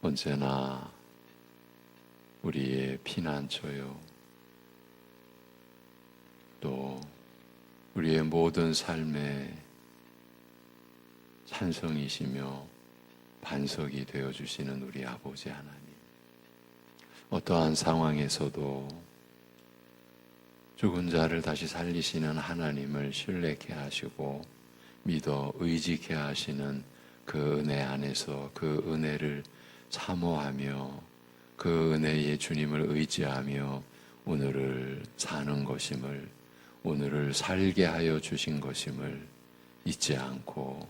언제나 우리의 피난처요, 또 우리의 모든 삶의 찬성이시며 반석이 되어주시는 우리 아버지 하나님, 어떠한 상황에서도 죽은 자를 다시 살리시는 하나님을 신뢰케 하시고 믿어 의지케 하시는 그 은혜 안에서 그 은혜를 사모하며 그 은혜의 주님을 의지하며 오늘을 사는 것임을, 오늘을 살게 하여 주신 것임을 잊지 않고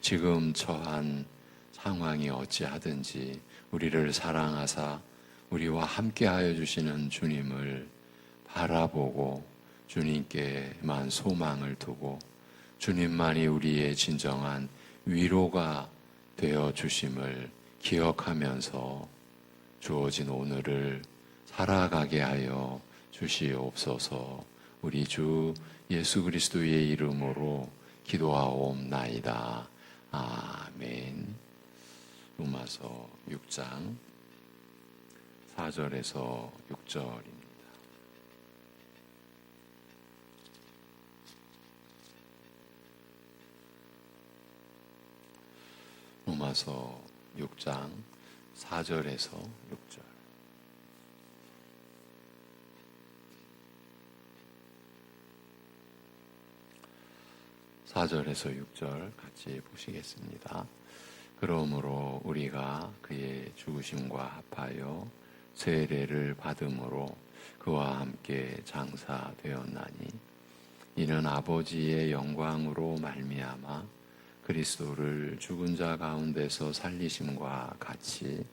지금 처한 상황이 어찌하든지 우리를 사랑하사 우리와 함께 하여 주시는 주님을 바라보고 주님께만 소망을 두고 주님만이 우리의 진정한 위로가 되어 주심을 기억하면서 주어진 오늘을 살아가게 하여 주시옵소서. 우리 주 예수 그리스도의 이름으로 기도하옵나이다. 아멘. 로마서 6장 4절에서 6절입니다. 로마서 6장 4절에서 6절. (4절에서 6절) 같이 보시겠습니다. 그러므로 우리가 그의 죽으심과 합하여 세례를 받음으로 그와 함께 장사되었나니 이는 아버지의 영광으로 말미암아 그리스도를 죽은 자 가운데서 살리심과 같이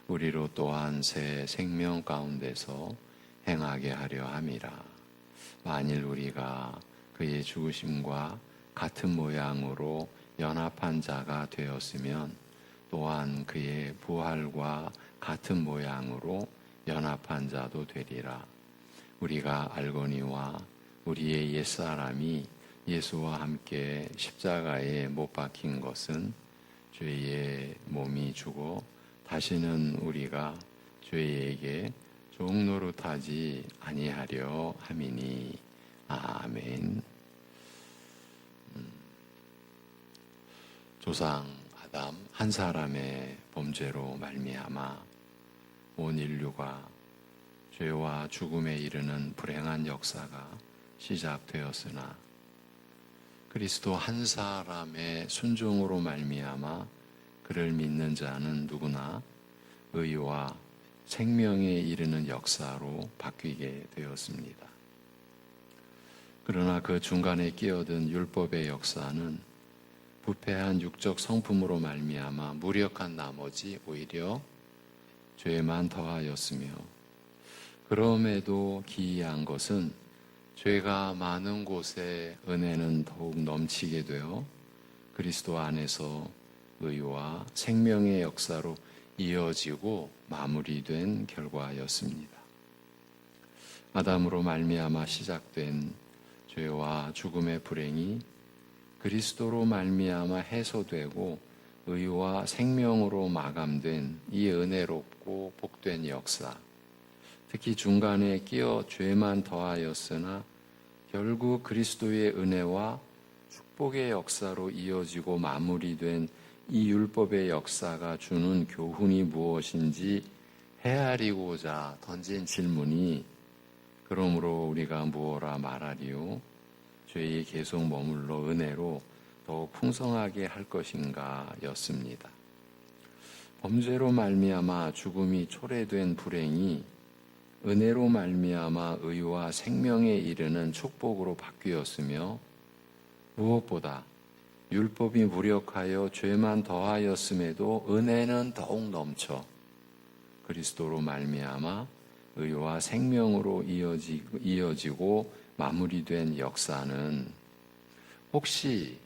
우리로 또한 새 생명 가운데서 행하게 하려 함이라. 만일 우리가 그의 죽으심과 같은 모양으로 연합한 자가 되었으면 또한 그의 부활과 같은 모양으로 연합한 자도 되리라. 우리가 알거니와 우리의 옛사람이 예수와 함께 십자가에 못 박힌 것은 죄의 몸이 죽어 다시는 우리가 죄에게 종노릇하지 아니하려 함이니. 아멘. 조상 아담 한 사람의 범죄로 말미암아 온 인류가 죄와 죽음에 이르는 불행한 역사가 시작되었으나 그리스도 한 사람의 순종으로 말미암아 그를 믿는 자는 누구나 의와 생명에 이르는 역사로 바뀌게 되었습니다. 그러나 그 중간에 끼어든 율법의 역사는 부패한 육적 성품으로 말미암아 무력한 나머지 오히려 죄만 더하였으며, 그럼에도 기이한 것은 죄가 많은 곳에 은혜는 더욱 넘치게 되어 그리스도 안에서 의와 생명의 역사로 이어지고 마무리된 결과였습니다. 아담으로 말미암아 시작된 죄와 죽음의 불행이 그리스도로 말미암아 해소되고 의와 생명으로 마감된 이 은혜롭고 복된 역사, 특히 중간에 끼어 죄만 더하였으나 결국 그리스도의 은혜와 축복의 역사로 이어지고 마무리된 이 율법의 역사가 주는 교훈이 무엇인지 헤아리고자 던진 질문이, 그러므로 우리가 무엇라 말하리요? 죄에 계속 머물러 은혜로 더욱 풍성하게 할 것인가 였습니다. 범죄로 말미암아 죽음이 초래된 불행이 은혜로 말미암아 의와 생명에 이르는 축복으로 바뀌었으며, 무엇보다 율법이 무력하여 죄만 더하였음에도 은혜는 더욱 넘쳐 그리스도로 말미암아 의와 생명으로 이어지고 마무리된 역사는 혹시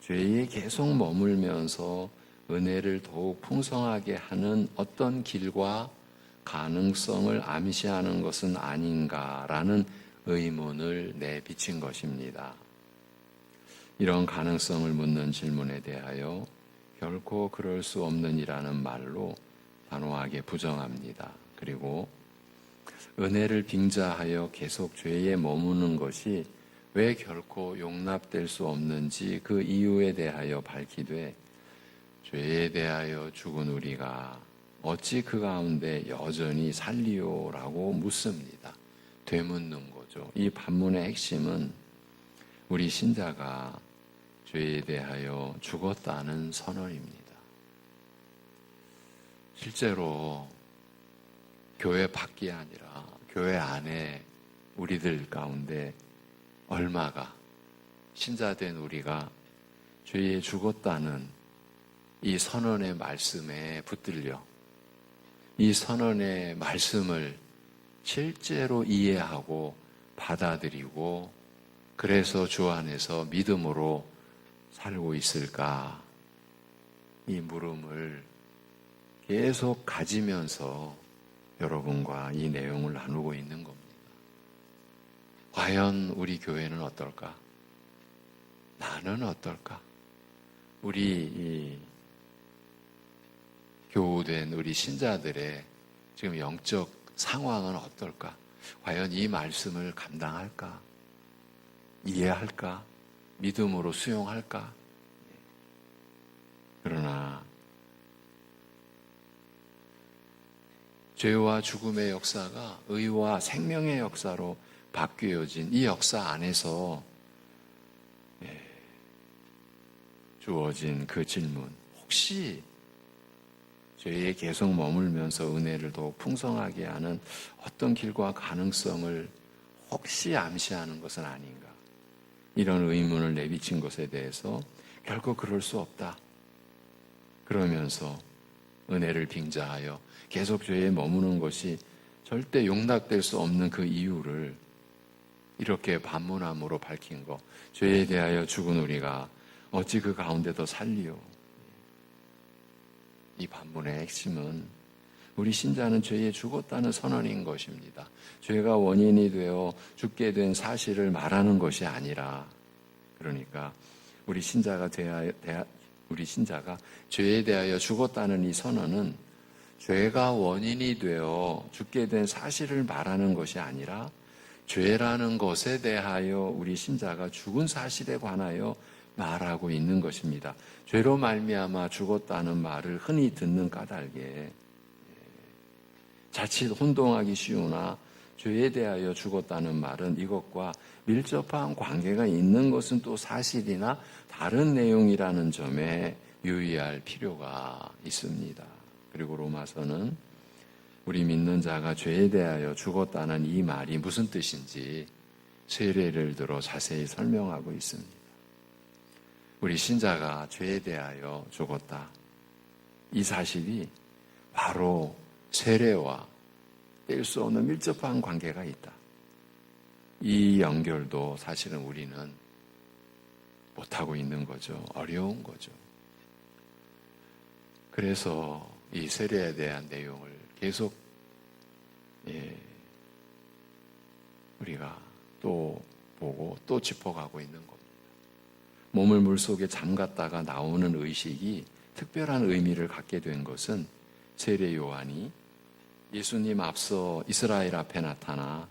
죄에 계속 머물면서 은혜를 더욱 풍성하게 하는 어떤 길과 가능성을 암시하는 것은 아닌가라는 의문을 내비친 것입니다. 이런 가능성을 묻는 질문에 대하여 결코 그럴 수 없느니라는 말로 단호하게 부정합니다. 그리고 은혜를 빙자하여 계속 죄에 머무는 것이 왜 결코 용납될 수 없는지 그 이유에 대하여 밝히되 죄에 대하여 죽은 우리가 어찌 그 가운데 여전히 살리오라고 묻습니다. 되묻는 거죠. 이 반문의 핵심은 우리 신자가 죄에 대하여 죽었다는 선언입니다. 실제로 교회 밖이 아니라 교회 안에 우리들 가운데 얼마가 신자된 우리가 죄에 죽었다는 이 선언의 말씀에 붙들려 이 선언의 말씀을 실제로 이해하고 받아들이고 그래서 주 안에서 믿음으로 살고 있을까? 이 물음을 계속 가지면서 여러분과 이 내용을 나누고 있는 겁니다. 과연 우리 교회는 어떨까? 나는 어떨까? 우리 이 교우된 우리 신자들의 지금 영적 상황은 어떨까? 과연 이 말씀을 감당할까? 이해할까? 믿음으로 수용할까? 그러나 죄와 죽음의 역사가 의와 생명의 역사로 바뀌어진 이 역사 안에서 주어진 그 질문, 혹시 죄에 계속 머물면서 은혜를 더욱 풍성하게 하는 어떤 길과 가능성을 혹시 암시하는 것은 아닌가? 이런 의문을 내비친 것에 대해서 결코 그럴 수 없다. 그러면서 은혜를 빙자하여 계속 죄에 머무는 것이 절대 용납될 수 없는 그 이유를 이렇게 반문함으로 밝힌 것. 죄에 대하여 죽은 우리가 어찌 그 가운데도 살리오. 이 반문의 핵심은 우리 신자는 죄에 죽었다는 선언인 것입니다. 죄가 원인이 되어 죽게 된 사실을 말하는 것이 아니라, 그러니까 우리 신자가 죄에 대하여 죽었다는 이 선언은 죄가 원인이 되어 죽게 된 사실을 말하는 것이 아니라 죄라는 것에 대하여 우리 신자가 죽은 사실에 관하여 말하고 있는 것입니다. 죄로 말미암아 죽었다는 말을 흔히 듣는 까닭에 자칫 혼동하기 쉬우나 죄에 대하여 죽었다는 말은 이것과 밀접한 관계가 있는 것은 또 사실이나 다른 내용이라는 점에 유의할 필요가 있습니다. 그리고 로마서는 우리 믿는 자가 죄에 대하여 죽었다는 이 말이 무슨 뜻인지 세례를 들어 자세히 설명하고 있습니다. 우리 신자가 죄에 대하여 죽었다. 이 사실이 바로 세례와 뗄 수 없는 밀접한 관계가 있다. 이 연결도 사실은 우리는 못하고 있는 거죠. 어려운 거죠. 그래서 이 세례에 대한 내용을 계속 우리가 또 보고 또 짚어가고 있는 겁니다. 몸을 물속에 잠갔다가 나오는 의식이 특별한 의미를 갖게 된 것은 세례 요한이 예수님 앞서 이스라엘 앞에 나타나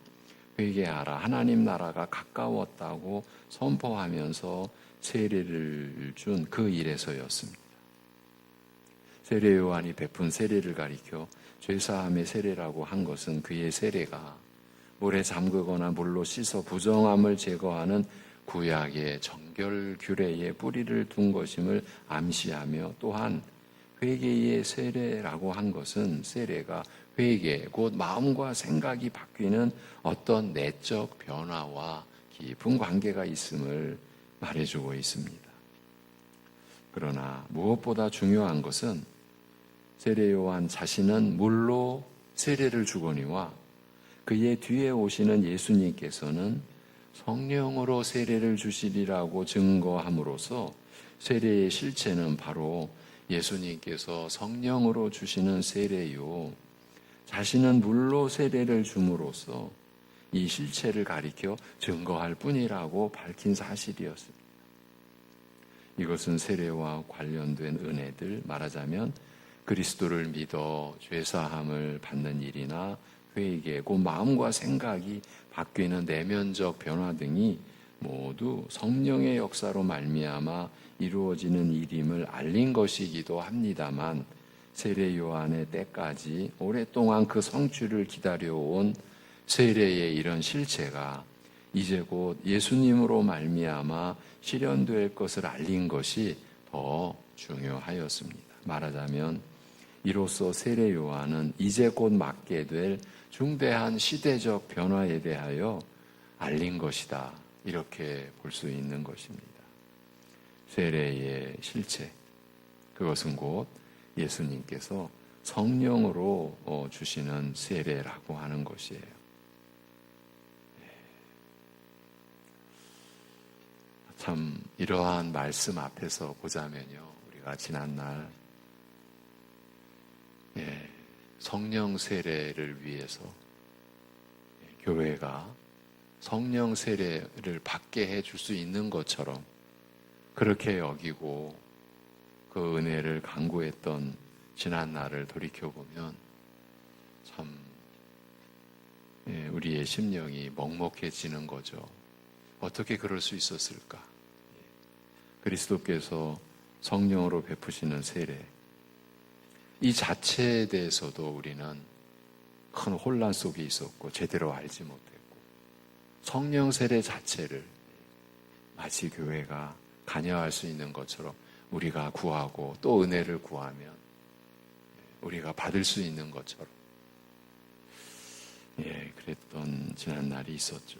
회개하라, 하나님 나라가 가까웠다고 선포하면서 세례를 준 그 일에서였습니다. 세례 요한이 베푼 세례를 가리켜 죄사함의 세례라고 한 것은 그의 세례가 물에 잠그거나 물로 씻어 부정함을 제거하는 구약의 정결 규례에 뿌리를 둔 것임을 암시하며, 또한 회개의 세례라고 한 것은 세례가 회개, 곧 마음과 생각이 바뀌는 어떤 내적 변화와 깊은 관계가 있음을 말해주고 있습니다. 그러나 무엇보다 중요한 것은 세례 요한 자신은 물로 세례를 주거니와 그의 뒤에 오시는 예수님께서는 성령으로 세례를 주시리라고 증거함으로써 세례의 실체는 바로 예수님께서 성령으로 주시는 세례요, 자신은 물로 세례를 줌으로써 이 실체를 가리켜 증거할 뿐이라고 밝힌 사실이었습니다. 이것은 세례와 관련된 은혜들, 말하자면 그리스도를 믿어 죄사함을 받는 일이나 회개, 그 마음과 생각이 바뀌는 내면적 변화 등이 모두 성령의 역사로 말미암아 이루어지는 일임을 알린 것이기도 합니다만, 세례 요한의 때까지 오랫동안 그 성취를 기다려온 세례의 이런 실체가 이제 곧 예수님으로 말미암아 실현될 것을 알린 것이 더 중요하였습니다. 말하자면 이로써 세례 요한은 이제 곧 맞게 될 중대한 시대적 변화에 대하여 알린 것이다, 이렇게 볼 수 있는 것입니다. 세례의 실체, 그것은 곧 예수님께서 성령으로 주시는 세례라고 하는 것이에요. 참 이러한 말씀 앞에서 보자면요, 우리가 지난날 성령 세례를 위해서 교회가 성령 세례를 받게 해줄 수 있는 것처럼 그렇게 여기고 그 은혜를 간구했던 지난날을 돌이켜보면 참 우리의 심령이 먹먹해지는 거죠. 어떻게 그럴 수 있었을까? 그리스도께서 성령으로 베푸시는 세례, 이 자체에 대해서도 우리는 큰 혼란 속에 있었고 제대로 알지 못했고, 성령 세례 자체를 마치 교회가 관여할 수 있는 것처럼 우리가 구하고 또 은혜를 구하면 우리가 받을 수 있는 것처럼 그랬던 지난날이 있었죠.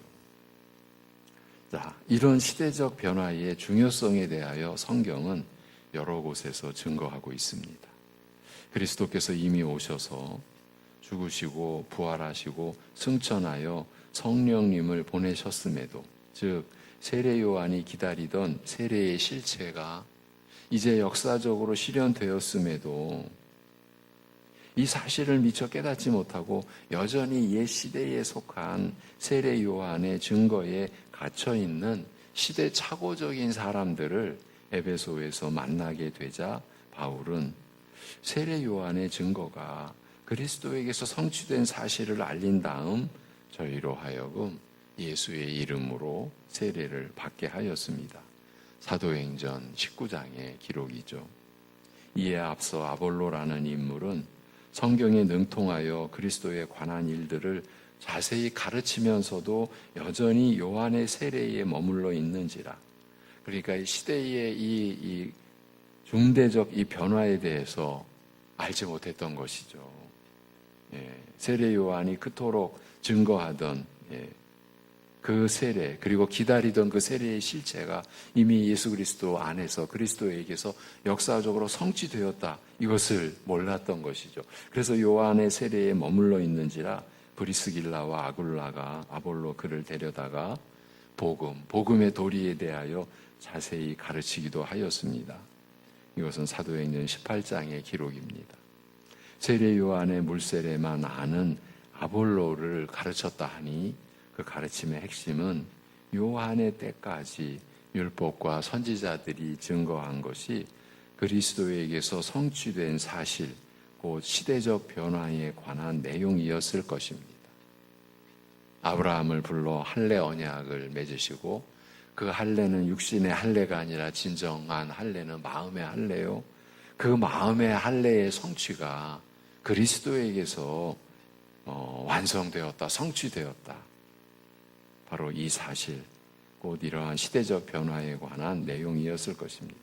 자, 이런 시대적 변화의 중요성에 대하여 성경은 여러 곳에서 증거하고 있습니다. 그리스도께서 이미 오셔서 죽으시고 부활하시고 승천하여 성령님을 보내셨음에도, 즉 세례 요한이 기다리던 세례의 실체가 이제 역사적으로 실현되었음에도 이 사실을 미처 깨닫지 못하고 여전히 옛 시대에 속한 세례 요한의 증거에 갇혀 있는 시대착오적인 사람들을 에베소에서 만나게 되자 바울은 세례 요한의 증거가 그리스도에게서 성취된 사실을 알린 다음 저희로 하여금 예수의 이름으로 세례를 받게 하였습니다. 사도행전 19장의 기록이죠. 이에 앞서 아볼로라는 인물은 성경에 능통하여 그리스도에 관한 일들을 자세히 가르치면서도 여전히 요한의 세례에 머물러 있는지라. 그러니까 이 시대의 이 중대적 이 변화에 대해서 알지 못했던 것이죠. 세례 요한이 그토록 증거하던 그 세례, 그리고 기다리던 그 세례의 실체가 이미 예수 그리스도 안에서 그리스도에게서 역사적으로 성취되었다, 이것을 몰랐던 것이죠. 그래서 요한의 세례에 머물러 있는지라 브리스길라와 아굴라가 아볼로 그를 데려다가 복음의 도리에 대하여 자세히 가르치기도 하였습니다. 이것은 사도행전 18장의 기록입니다. 세례 요한의 물세례만 아는 아볼로를 가르쳤다 하니 그 가르침의 핵심은 요한의 때까지 율법과 선지자들이 증거한 것이 그리스도에게서 성취된 사실, 곧 시대적 변화에 관한 내용이었을 것입니다. 아브라함을 불러 할례 언약을 맺으시고, 그 할례는 육신의 할례가 아니라 진정한 할례는 마음의 할례요, 그 마음의 할례의 성취가 그리스도에게서 완성되었다, 성취되었다. 바로 이 사실, 곧 이러한 시대적 변화에 관한 내용이었을 것입니다.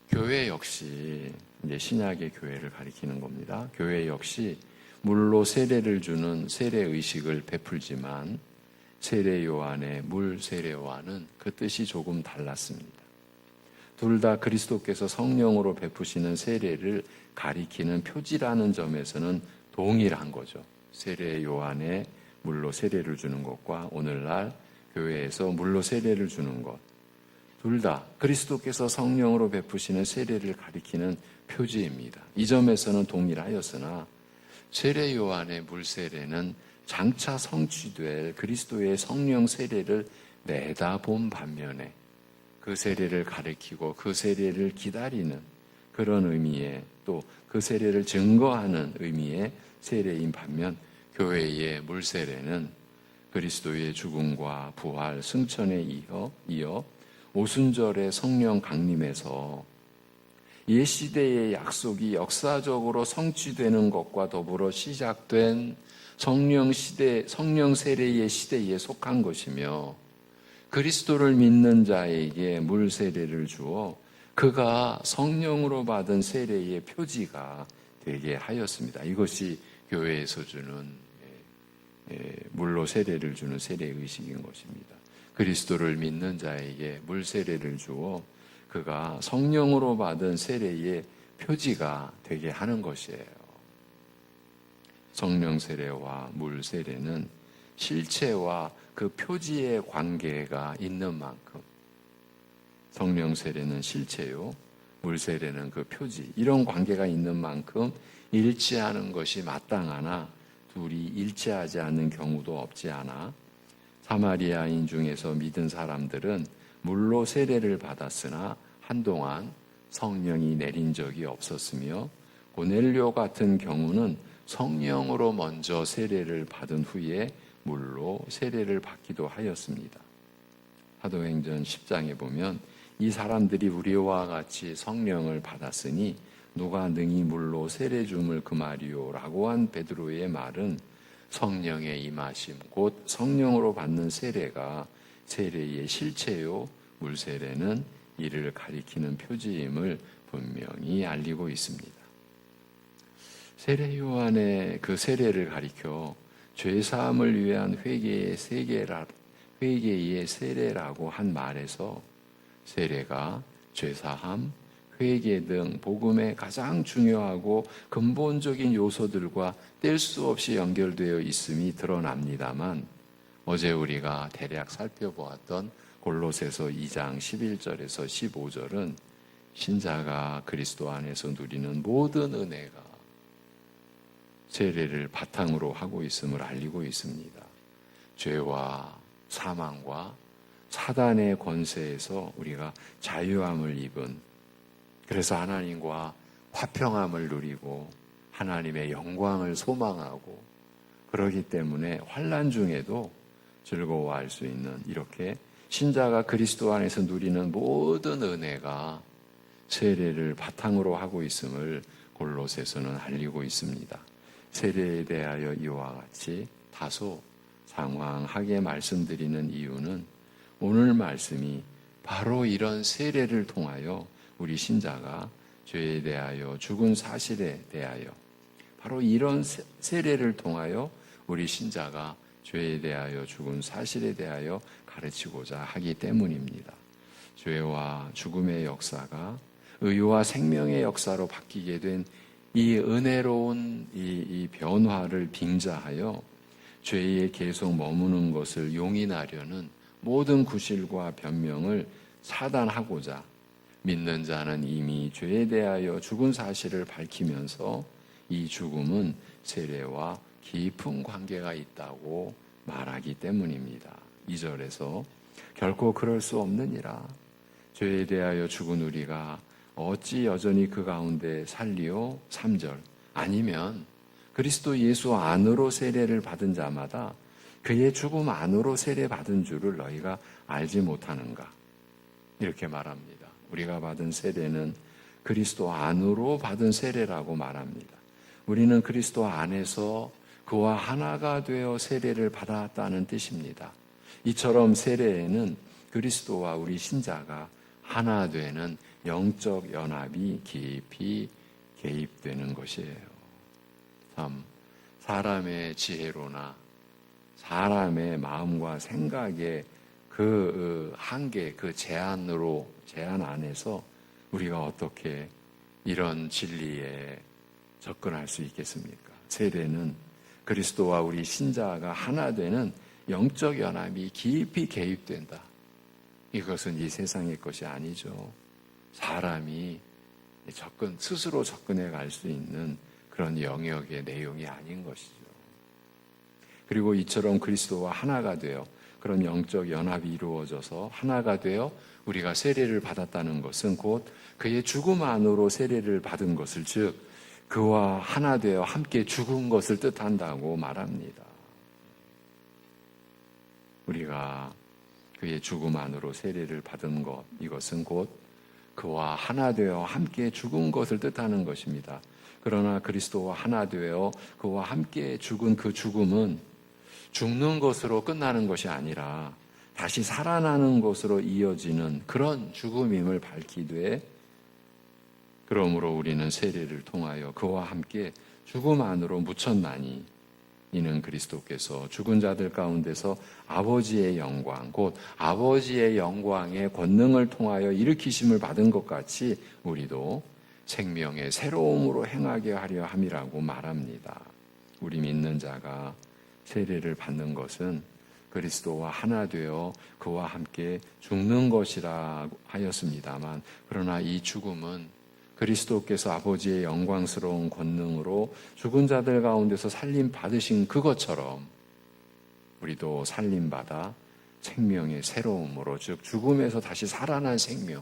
교회 역시 이제 신약의 교회를 가리키는 겁니다. 교회 역시 물로 세례를 주는 세례 의식을 베풀지만 세례 요한의 물 세례와는 그 뜻이 조금 달랐습니다. 둘 다 그리스도께서 성령으로 베푸시는 세례를 가리키는 표지라는 점에서는 동일한 거죠. 세례 요한의 물로 세례를 주는 것과 오늘날 교회에서 물로 세례를 주는 것, 둘 다 그리스도께서 성령으로 베푸시는 세례를 가리키는 표지입니다. 이 점에서는 동일하였으나 세례 요한의 물 세례는 장차 성취될 그리스도의 성령 세례를 내다본 반면에 그 세례를 가리키고 그 세례를 기다리는 그런 의미의 또 그 세례를 증거하는 의미의 세례인 반면 교회의 물세례는 그리스도의 죽음과 부활, 승천에 이어 오순절의 성령 강림에서 옛 시대의 약속이 역사적으로 성취되는 것과 더불어 시작된 성령 세례의 시대에 속한 것이며 그리스도를 믿는 자에게 물 세례를 주어 그가 성령으로 받은 세례의 표지가 되게 하였습니다. 이것이 교회에서 주는 물로 세례를 주는 세례 의식인 것입니다. 그리스도를 믿는 자에게 물 세례를 주어 그가 성령으로 받은 세례의 표지가 되게 하는 것이에요. 성령 세례와 물 세례는 실체와 그 표지의 관계가 있는 만큼 성령 세례는 실체요, 물 세례는 그 표지, 이런 관계가 있는 만큼 일치하는 것이 마땅하나 둘이 일치하지 않는 경우도 없지 않아 사마리아인 중에서 믿은 사람들은 물로 세례를 받았으나 한동안 성령이 내린 적이 없었으며 고넬료 같은 경우는 성령으로 먼저 세례를 받은 후에 물로 세례를 받기도 하였습니다. 사도행전 10장에 보면 이 사람들이 우리와 같이 성령을 받았으니 누가 능히 물로 세례 줌을 금하리요 라고 한 베드로의 말은 성령의 임하심 곧 성령으로 받는 세례가 세례의 실체요 물 세례는 이를 가리키는 표지임을 분명히 알리고 있습니다. 세례 요한의 그 세례를 가리켜 죄사함을 위한 회개의 세례라고 한 말에서 세례가 죄사함, 회개 등 복음의 가장 중요하고 근본적인 요소들과 뗄 수 없이 연결되어 있음이 드러납니다만 어제 우리가 대략 살펴보았던 골로새서 2장 11절에서 15절은 신자가 그리스도 안에서 누리는 모든 은혜가 세례를 바탕으로 하고 있음을 알리고 있습니다. 죄와 사망과 사단의 권세에서 우리가 자유함을 입은, 그래서 하나님과 화평함을 누리고 하나님의 영광을 소망하고 그러기 때문에 환난 중에도 즐거워할 수 있는, 이렇게 신자가 그리스도 안에서 누리는 모든 은혜가 세례를 바탕으로 하고 있음을 골로새서는 알리고 있습니다. 세례에 대하여 이와 같이 다소 장황하게 말씀드리는 이유는 오늘 말씀이 바로 이런 세례를 통하여 우리 신자가 죄에 대하여 죽은 사실에 대하여, 바로 이런 세례를 통하여 우리 신자가 죄에 대하여 죽은 사실에 대하여 가르치고자 하기 때문입니다. 죄와 죽음의 역사가 의와 생명의 역사로 바뀌게 된 이 은혜로운 이 변화를 빙자하여 죄에 계속 머무는 것을 용인하려는 모든 구실과 변명을 차단하고자 믿는 자는 이미 죄에 대하여 죽은 사실을 밝히면서 이 죽음은 세례와 깊은 관계가 있다고 말하기 때문입니다. 2절에서 결코 그럴 수 없느니라. 죄에 대하여 죽은 우리가 어찌 여전히 그 가운데 살리오? 3절. 아니면 그리스도 예수 안으로 세례를 받은 자마다 그의 죽음 안으로 세례받은 줄을 너희가 알지 못하는가? 이렇게 말합니다. 우리가 받은 세례는 그리스도 안으로 받은 세례라고 말합니다. 우리는 그리스도 안에서 그와 하나가 되어 세례를 받았다는 뜻입니다. 이처럼 세례에는 그리스도와 우리 신자가 하나 되는 영적 연합이 깊이 개입되는 것이에요. 3. 사람의 지혜로나 사람의 마음과 생각의 그 한계, 그 제한 안에서 우리가 어떻게 이런 진리에 접근할 수 있겠습니까? 세례는 그리스도와 우리 신자가 하나 되는 영적 연합이 깊이 개입된다. 이것은 이 세상의 것이 아니죠. 사람이 스스로 접근해 갈 수 있는 그런 영역의 내용이 아닌 것이죠. 그리고 이처럼 그리스도와 하나가 되어 그런 영적 연합이 이루어져서 하나가 되어 우리가 세례를 받았다는 것은 곧 그의 죽음 안으로 세례를 받은 것을, 즉 그와 하나 되어 함께 죽은 것을 뜻한다고 말합니다. 우리가 그의 죽음 안으로 세례를 받은 것, 이것은 곧 그와 하나 되어 함께 죽은 것을 뜻하는 것입니다. 그러나 그리스도와 하나 되어 그와 함께 죽은 그 죽음은 죽는 것으로 끝나는 것이 아니라 다시 살아나는 것으로 이어지는 그런 죽음임을 밝히되, 그러므로 우리는 세례를 통하여 그와 함께 죽음 안으로 묻혔나니 이는 그리스도께서 죽은 자들 가운데서 아버지의 영광, 곧 아버지의 영광의 권능을 통하여 일으키심을 받은 것 같이 우리도 생명의 새로움으로 행하게 하려 함이라고 말합니다. 우리 믿는 자가 세례를 받는 것은 그리스도와 하나 되어 그와 함께 죽는 것이라 하였습니다만, 그러나 이 죽음은 그리스도께서 아버지의 영광스러운 권능으로 죽은 자들 가운데서 살림 받으신 그것처럼 우리도 살림 받아 생명의 새로움으로, 즉 죽음에서 다시 살아난 생명,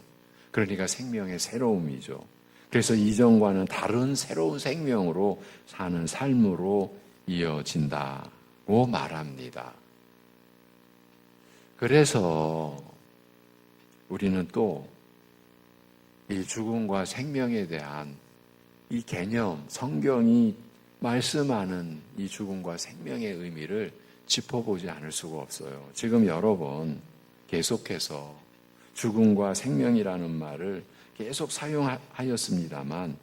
그러니까 생명의 새로움이죠. 그래서 이전과는 다른 새로운 생명으로 사는 삶으로 이어진다고 말합니다. 그래서 우리는 또 이 죽음과 생명에 대한 이 개념, 성경이 말씀하는 이 죽음과 생명의 의미를 짚어보지 않을 수가 없어요. 지금 여러 번 계속해서 죽음과 생명이라는 말을 계속 사용하였습니다만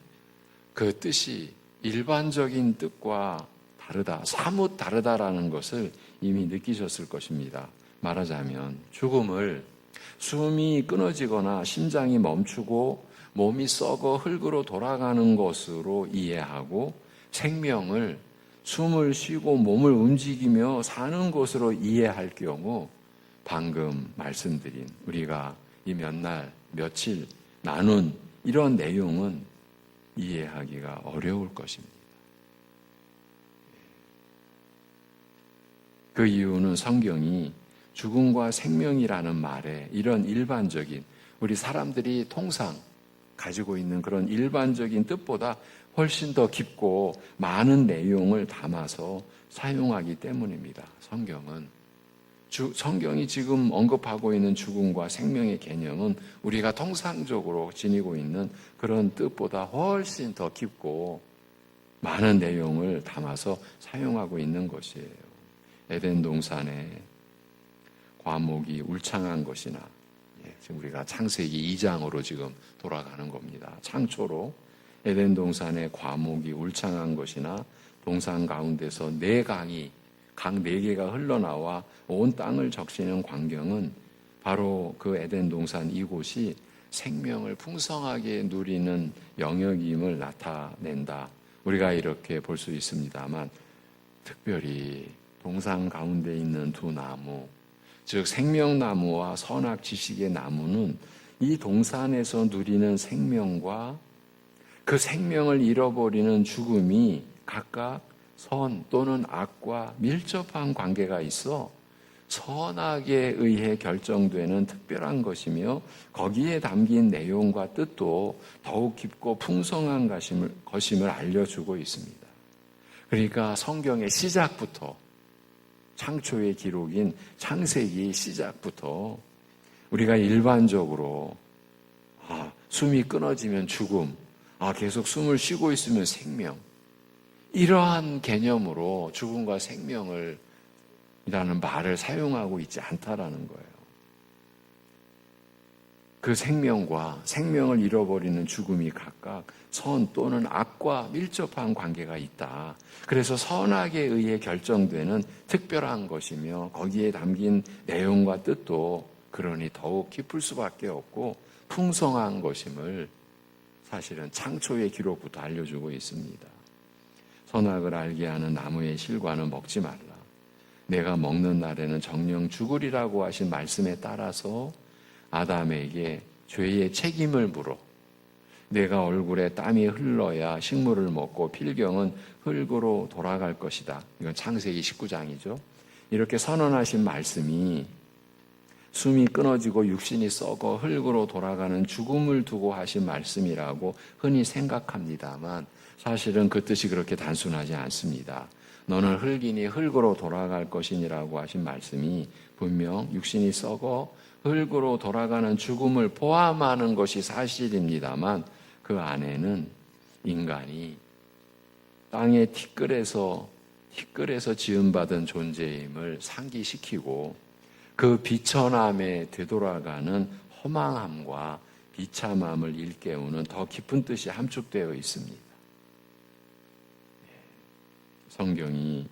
그 뜻이 일반적인 뜻과 다르다, 사뭇 다르다라는 것을 이미 느끼셨을 것입니다. 말하자면 죽음을 숨이 끊어지거나 심장이 멈추고 몸이 썩어 흙으로 돌아가는 것으로 이해하고, 생명을 숨을 쉬고 몸을 움직이며 사는 것으로 이해할 경우 방금 말씀드린 우리가 이 몇 날, 며칠 나눈 이런 내용은 이해하기가 어려울 것입니다. 그 이유는 성경이 죽음과 생명이라는 말에 이런 일반적인, 우리 사람들이 통상 가지고 있는 그런 일반적인 뜻보다 훨씬 더 깊고 많은 내용을 담아서 사용하기 때문입니다. 성경이 지금 언급하고 있는 죽음과 생명의 개념은 우리가 통상적으로 지니고 있는 그런 뜻보다 훨씬 더 깊고 많은 내용을 담아서 사용하고 있는 것이에요. 에덴 동산에 과목이 울창한 것이나, 지금 우리가 창세기 2장으로 지금 돌아가는 겁니다. 창초로 에덴 동산에 과목이 울창한 것이나, 동산 가운데서 강 4개가 흘러나와 온 땅을 적시는 광경은 바로 그 에덴 동산 이곳이 생명을 풍성하게 누리는 영역임을 나타낸다. 우리가 이렇게 볼 수 있습니다만, 특별히 동산 가운데 있는 두 나무, 즉 생명나무와 선악 지식의 나무는 이 동산에서 누리는 생명과 그 생명을 잃어버리는 죽음이 각각 선 또는 악과 밀접한 관계가 있어 선악에 의해 결정되는 특별한 것이며, 거기에 담긴 내용과 뜻도 더욱 깊고 풍성한 것임을 알려주고 있습니다. 그러니까 성경의 시작부터, 창초의 기록인 창세기 시작부터 우리가 일반적으로 숨이 끊어지면 죽음, 계속 숨을 쉬고 있으면 생명, 이러한 개념으로 죽음과 생명을 이라는 말을 사용하고 있지 않다라는 거예요. 그 생명과 생명을 잃어버리는 죽음이 각각 선 또는 악과 밀접한 관계가 있다. 그래서 선악에 의해 결정되는 특별한 것이며, 거기에 담긴 내용과 뜻도 그러니 더욱 깊을 수밖에 없고 풍성한 것임을 사실은 창초의 기록부터 알려주고 있습니다. 선악을 알게 하는 나무의 실과는 먹지 말라. 내가 먹는 날에는 정녕 죽으리라고 하신 말씀에 따라서 아담에게 죄의 책임을 물어 내가 얼굴에 땀이 흘러야 식물을 먹고 필경은 흙으로 돌아갈 것이다. 이건 창세기 19장이죠. 이렇게 선언하신 말씀이 숨이 끊어지고 육신이 썩어 흙으로 돌아가는 죽음을 두고 하신 말씀이라고 흔히 생각합니다만, 사실은 그 뜻이 그렇게 단순하지 않습니다. 너는 흙이니 흙으로 돌아갈 것이니라고 하신 말씀이 분명 육신이 썩어 흙으로 돌아가는 죽음을 포함하는 것이 사실입니다만 그 안에는 인간이 땅의 티끌에서 지음받은 존재임을 상기시키고 그 비천함에 되돌아가는 허망함과 비참함을 일깨우는 더 깊은 뜻이 함축되어 있습니다. 성경이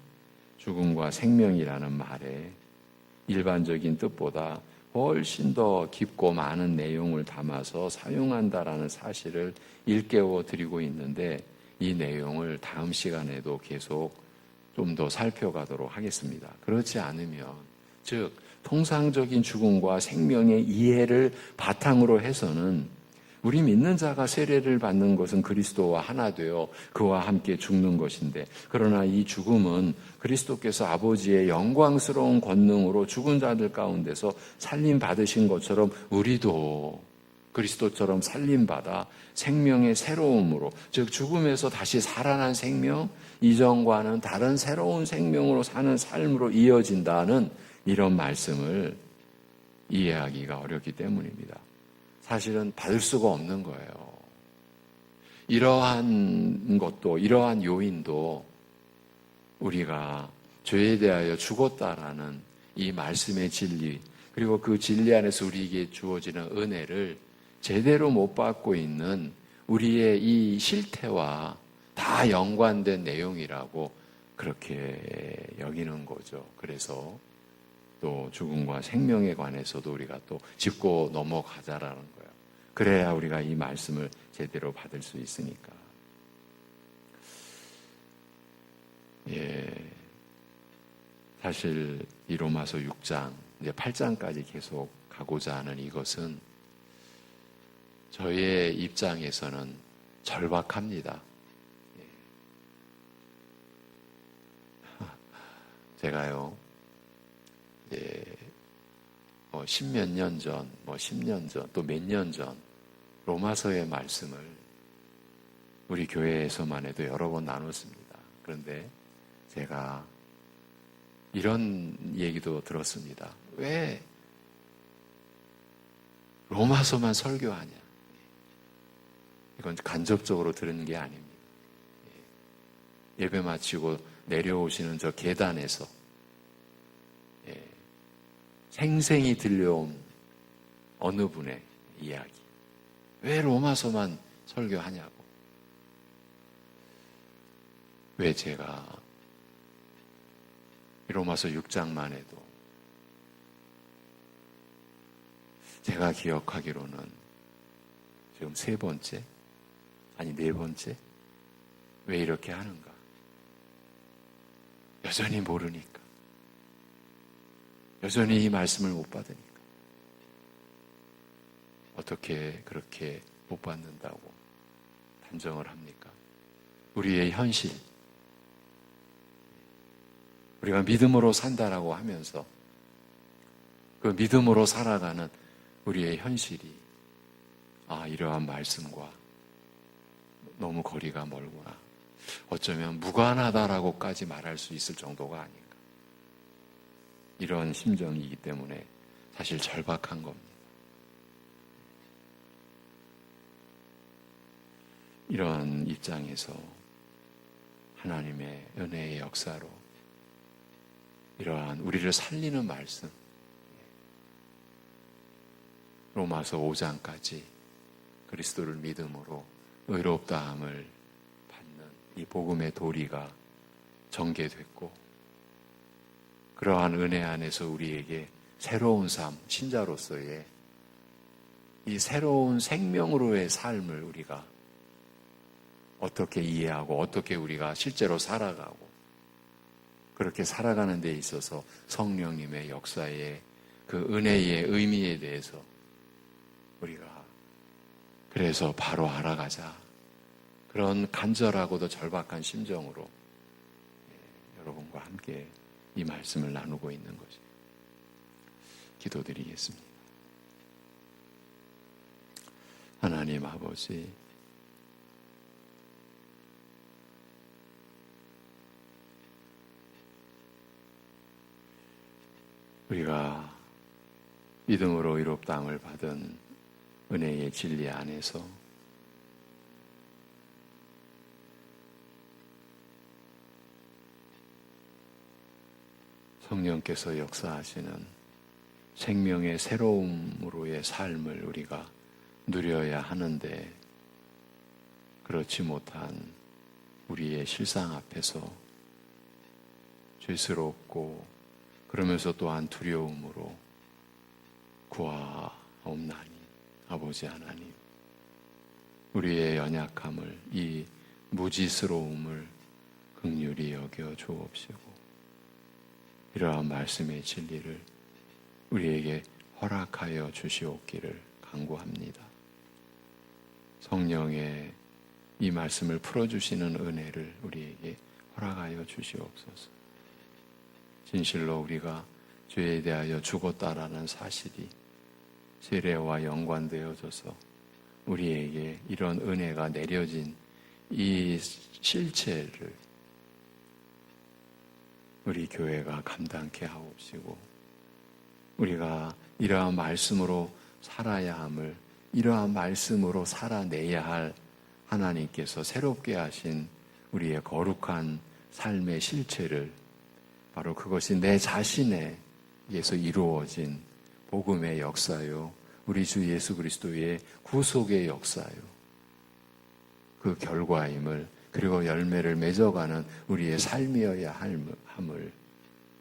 죽음과 생명이라는 말에 일반적인 뜻보다 훨씬 더 깊고 많은 내용을 담아서 사용한다라는 사실을 일깨워 드리고 있는데 이 내용을 다음 시간에도 계속 좀 더 살펴가도록 하겠습니다. 그렇지 않으면 즉 통상적인 죽음과 생명의 이해를 바탕으로 해서는 우리 믿는 자가 세례를 받는 것은 그리스도와 하나 되어 그와 함께 죽는 것인데 그러나 이 죽음은 그리스도께서 아버지의 영광스러운 권능으로 죽은 자들 가운데서 살림 받으신 것처럼 우리도 그리스도처럼 살림 받아 생명의 새로움으로 즉 죽음에서 다시 살아난 생명 이전과는 다른 새로운 생명으로 사는 삶으로 이어진다는 이런 말씀을 이해하기가 어렵기 때문입니다. 사실은 받을 수가 없는 거예요. 이러한 것도 이러한 요인도 우리가 죄에 대하여 죽었다라는 이 말씀의 진리 그리고 그 진리 안에서 우리에게 주어지는 은혜를 제대로 못 받고 있는 우리의 이 실태와 다 연관된 내용이라고 그렇게 여기는 거죠. 그래서 또 죽음과 생명에 관해서도 우리가 또 짚고 넘어가자라는 거예요. 그래야 우리가 이 말씀을 제대로 받을 수 있으니까. 사실 이 로마서 6장, 이제 8장까지 계속 가고자 하는 이것은 저의 입장에서는 절박합니다. 제가요, 10몇 년 전, 10년 전, 또 몇 년 전, 로마서의 말씀을 우리 교회에서만 해도 여러 번 나눴습니다. 그런데 제가 이런 얘기도 들었습니다. 왜 로마서만 설교하냐? 이건 간접적으로 들은 게 아닙니다. 예배 마치고 내려오시는 저 계단에서 생생히 들려온 어느 분의 이야기. 왜 로마서만 설교하냐고. 왜 제가 로마서 6장만 해도 제가 기억하기로는 지금 3번째? 아니 4번째? 왜 이렇게 하는가? 여전히 모르니까. 여전히 이 말씀을 못 받으니까. 어떻게 그렇게 못 받는다고 단정을 합니까? 우리의 현실. 우리가 믿음으로 산다라고 하면서 그 믿음으로 살아가는 우리의 현실이 이러한 말씀과 너무 거리가 멀구나. 어쩌면 무관하다라고까지 말할 수 있을 정도가 아닌가. 이런 심정이기 때문에 사실 절박한 겁니다. 이런 입장에서 하나님의 은혜의 역사로 이러한 우리를 살리는 말씀 로마서 5장까지 그리스도를 믿음으로 의롭다함을 받는 이 복음의 도리가 전개됐고 그러한 은혜 안에서 우리에게 새로운 삶, 신자로서의 이 새로운 생명으로의 삶을 우리가 어떻게 이해하고 어떻게 우리가 실제로 살아가고 그렇게 살아가는 데 있어서 성령님의 역사의 그 은혜의 의미에 대해서 우리가 그래서 바로 알아가자. 그런 간절하고도 절박한 심정으로 여러분과 함께 이 말씀을 나누고 있는 거죠. 기도드리겠습니다. 하나님 아버지, 우리가 믿음으로 의롭다함을 받은 은혜의 진리 안에서 성령께서 역사하시는 생명의 새로움으로의 삶을 우리가 누려야 하는데, 그렇지 못한 우리의 실상 앞에서 죄스럽고 그러면서 또한 두려움으로 구하옵나니 아버지 하나님, 우리의 연약함을, 이 무지스러움을 긍휼히 여겨 주옵시고 이러한 말씀의 진리를 우리에게 허락하여 주시옵기를 간구합니다. 성령의 이 말씀을 풀어주시는 은혜를 우리에게 허락하여 주시옵소서. 진실로 우리가 죄에 대하여 죽었다라는 사실이 세례와 연관되어져서 우리에게 이런 은혜가 내려진 이 실체를 우리 교회가 감당케 하옵시고, 우리가 이러한 말씀으로 살아야 함을, 이러한 말씀으로 살아내야 할 하나님께서 새롭게 하신 우리의 거룩한 삶의 실체를, 바로 그것이 내 자신에게서 이루어진 복음의 역사요, 우리 주 예수 그리스도의 구속의 역사요, 그 결과임을, 그리고 열매를 맺어가는 우리의 삶이어야 함을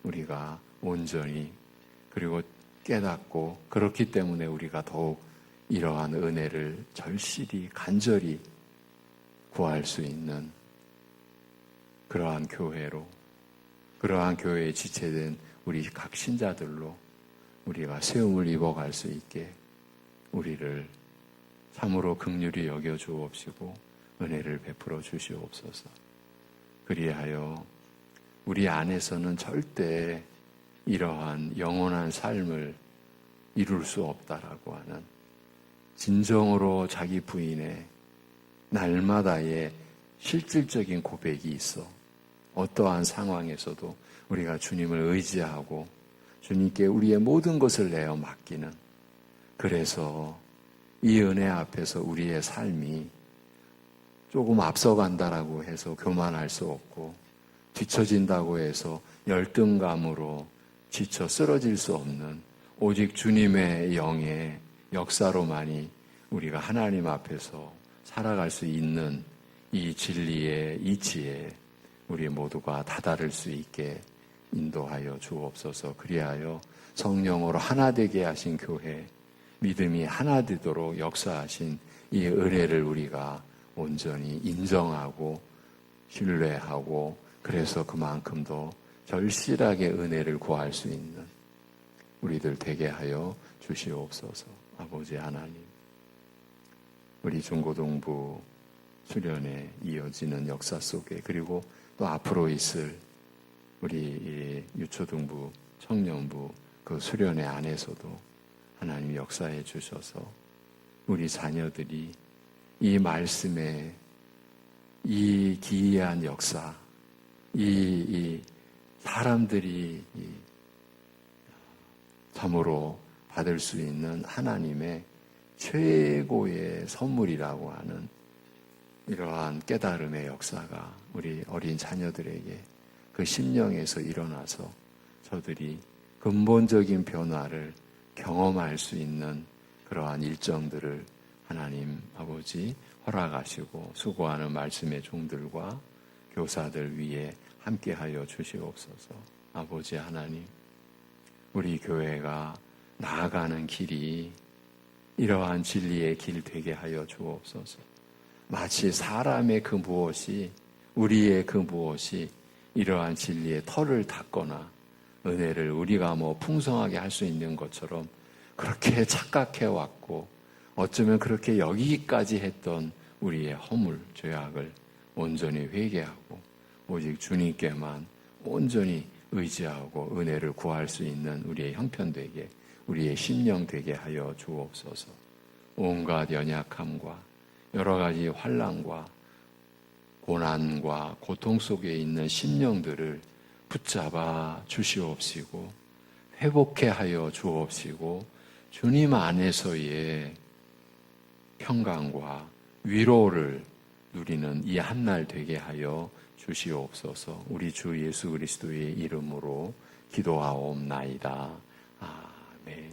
우리가 온전히 그리고 깨닫고, 그렇기 때문에 우리가 더욱 이러한 은혜를 절실히 간절히 구할 수 있는 그러한 교회로, 그러한 교회에 지체된 우리 각 신자들로 우리가 세움을 입어갈 수 있게 우리를 참으로 긍휼히 여겨 주옵시고 은혜를 베풀어 주시옵소서. 그리하여 우리 안에서는 절대 이러한 영원한 삶을 이룰 수 없다라고 하는 진정으로 자기 부인의 날마다의 실질적인 고백이 있어 어떠한 상황에서도 우리가 주님을 의지하고 주님께 우리의 모든 것을 내어 맡기는, 그래서 이 은혜 앞에서 우리의 삶이 조금 앞서간다라고 해서 교만할 수 없고, 뒤처진다고 해서 열등감으로 지쳐 쓰러질 수 없는, 오직 주님의 영의 역사로만이 우리가 하나님 앞에서 살아갈 수 있는 이 진리의 이치에 우리 모두가 다다를 수 있게 인도하여 주옵소서. 그리하여 성령으로 하나 되게 하신 교회, 믿음이 하나 되도록 역사하신 이 은혜를 우리가 온전히 인정하고 신뢰하고, 그래서 그만큼 더 절실하게 은혜를 구할 수 있는 우리들 되게 하여 주시옵소서. 아버지 하나님, 우리 중고등부 수련에 이어지는 역사 속에, 그리고 또 앞으로 있을 우리 유초등부, 청년부 그 수련회 안에서도 하나님 역사해 주셔서 우리 자녀들이 이 말씀의 이 기이한 역사, 이 사람들이 참으로 받을 수 있는 하나님의 최고의 선물이라고 하는 이러한 깨달음의 역사가 우리 어린 자녀들에게 그 심령에서 일어나서 저들이 근본적인 변화를 경험할 수 있는 그러한 일정들을 하나님 아버지 허락하시고, 수고하는 말씀의 종들과 교사들 위에 함께하여 주시옵소서. 아버지 하나님, 우리 교회가 나아가는 길이 이러한 진리의 길 되게 하여 주옵소서. 마치 사람의 그 무엇이, 우리의 그 무엇이 이러한 진리의 털을 닦거나 은혜를 우리가 풍성하게 할 수 있는 것처럼 그렇게 착각해 왔고, 어쩌면 그렇게 여기까지 했던 우리의 허물, 죄악을 온전히 회개하고 오직 주님께만 온전히 의지하고 은혜를 구할 수 있는 우리의 형편되게, 우리의 심령 되게 하여 주옵소서. 온갖 연약함과 여러 가지 환난과 고난과 고통 속에 있는 심령들을 붙잡아 주시옵시고 회복해 하여 주옵시고 주님 안에서의 평강과 위로를 누리는 이 한날 되게 하여 주시옵소서. 우리 주 예수 그리스도의 이름으로 기도하옵나이다. 아멘.